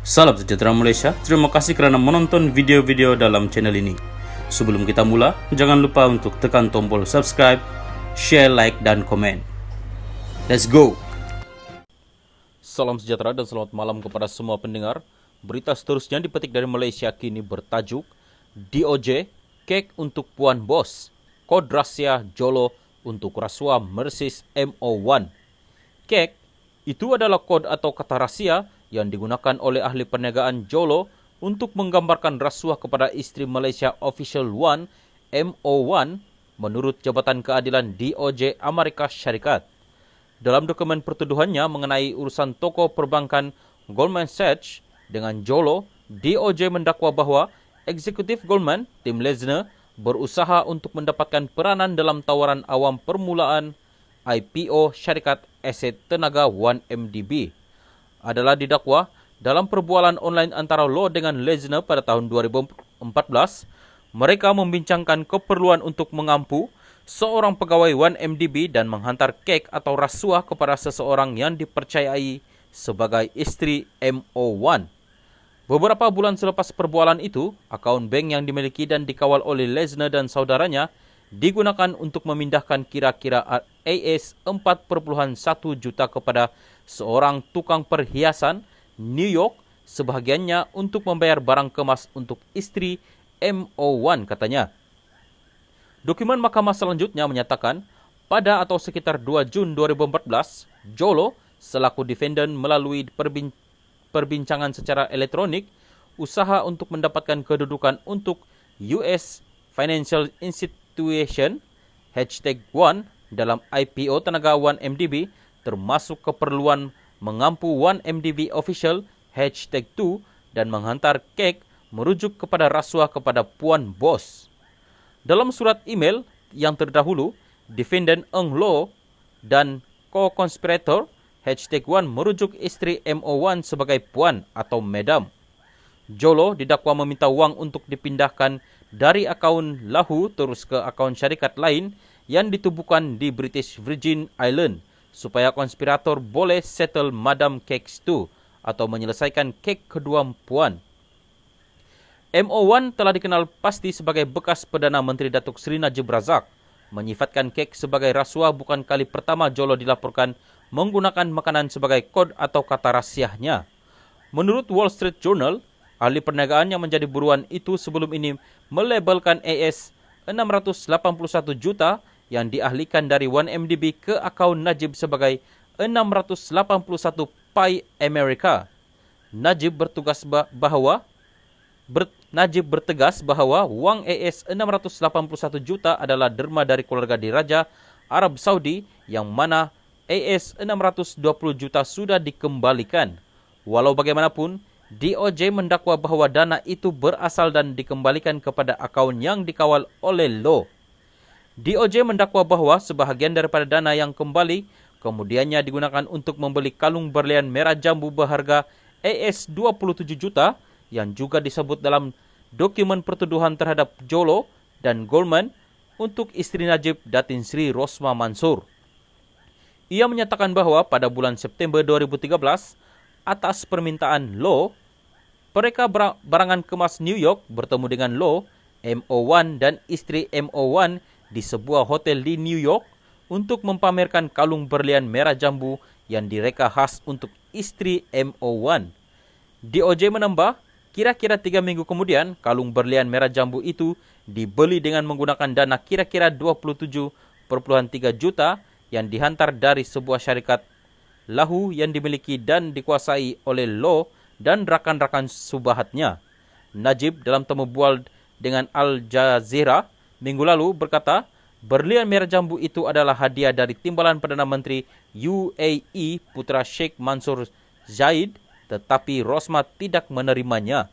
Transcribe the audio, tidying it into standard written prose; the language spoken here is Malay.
Salam sejahtera Malaysia, terima kasih kerana menonton video-video dalam channel ini. Sebelum kita mula, jangan lupa untuk tekan tombol subscribe, share, like, dan komen. Let's go! Salam sejahtera dan selamat malam kepada semua pendengar. Berita seterusnya dipetik dari Malaysia kini bertajuk DOJ, kek untuk Puan Bos, kod rahsia Jolo untuk rasuah Mercedes MO1. Kek itu adalah kod atau kata rahsia yang digunakan oleh ahli perniagaan Jolo untuk menggambarkan rasuah kepada isteri Malaysia Official 1 MO1 menurut Jabatan Keadilan DOJ Amerika Syarikat. Dalam dokumen pertuduhannya mengenai urusan toko perbankan Goldman Sachs dengan Jolo, DOJ mendakwa bahawa eksekutif Goldman, Tim Lezner, berusaha untuk mendapatkan peranan dalam tawaran awam permulaan IPO syarikat aset tenaga 1MDB. Adalah didakwa dalam perbualan online antara Law dengan Lezner pada tahun 2014, mereka membincangkan keperluan untuk mengampu seorang pegawai 1MDB dan menghantar kek atau rasuah kepada seseorang yang dipercayai sebagai isteri MO1. Beberapa bulan selepas perbualan itu, akaun bank yang dimiliki dan dikawal oleh Lezner dan saudaranya digunakan untuk memindahkan kira-kira AS 4.1 juta kepada seorang tukang perhiasan New York, sebahagiannya untuk membayar barang kemas untuk isteri MO1 katanya. Dokumen mahkamah selanjutnya menyatakan pada atau sekitar 2 Jun 2014, Jolo selaku defendant melalui perbincangan secara elektronik usaha untuk mendapatkan kedudukan untuk US Financial Institution #1 dalam IPO tenaga 1MDB, termasuk keperluan mengampu 1MDB official #2 dan menghantar kek merujuk kepada rasuah kepada Puan Bos. Dalam surat email yang terdahulu, defendant Eng Lo dan co-conspirator #1 merujuk isteri MO1 sebagai Puan atau Madam. Jolo didakwa meminta wang untuk dipindahkan dari akaun Lahu terus ke akaun syarikat lain yang ditubuhkan di British Virgin Island supaya konspirator boleh settle Madam Cakes 2 atau menyelesaikan kek kedua Puan. MO1 telah dikenal pasti sebagai bekas Perdana Menteri Datuk Seri Najib Razak. Menyifatkan kek sebagai rasuah bukan kali pertama Jolo dilaporkan menggunakan makanan sebagai kod atau kata rahsianya. Menurut Wall Street Journal, ahli perniagaan yang menjadi buruan itu sebelum ini melabelkan AS 681 juta yang diahlikan dari 1MDB ke akaun Najib sebagai 681 Pi Amerika. Najib bertegas bahawa wang AS 681 juta adalah derma dari keluarga diraja Arab Saudi yang mana AS 620 juta sudah dikembalikan. Walau bagaimanapun, DOJ mendakwa bahawa dana itu berasal dan dikembalikan kepada akaun yang dikawal oleh Law. DOJ mendakwa bahawa sebahagian daripada dana yang kembali kemudiannya digunakan untuk membeli kalung berlian merah jambu berharga AS 27 juta yang juga disebut dalam dokumen pertuduhan terhadap Jolo dan Goldman untuk isteri Najib Datin Sri Rosma Mansur. Ia menyatakan bahawa pada bulan September 2013, atas permintaan Law, mereka barangan kemas New York bertemu dengan Law, MO1 dan isteri MO1 di sebuah hotel di New York untuk mempamerkan kalung berlian merah jambu yang direka khas untuk isteri MO1. DOJ menambah, kira-kira 3 minggu kemudian, kalung berlian merah jambu itu dibeli dengan menggunakan dana kira-kira 27.3 juta yang dihantar dari sebuah syarikat Lahu yang dimiliki dan dikuasai oleh Law dan rakan-rakan subahatnya. Najib dalam temu bual dengan Al Jazeera minggu lalu berkata, berlian merah jambu itu adalah hadiah dari timbalan Perdana Menteri UAE Putra Sheikh Mansur Zaid, tetapi Rosma tidak menerimanya.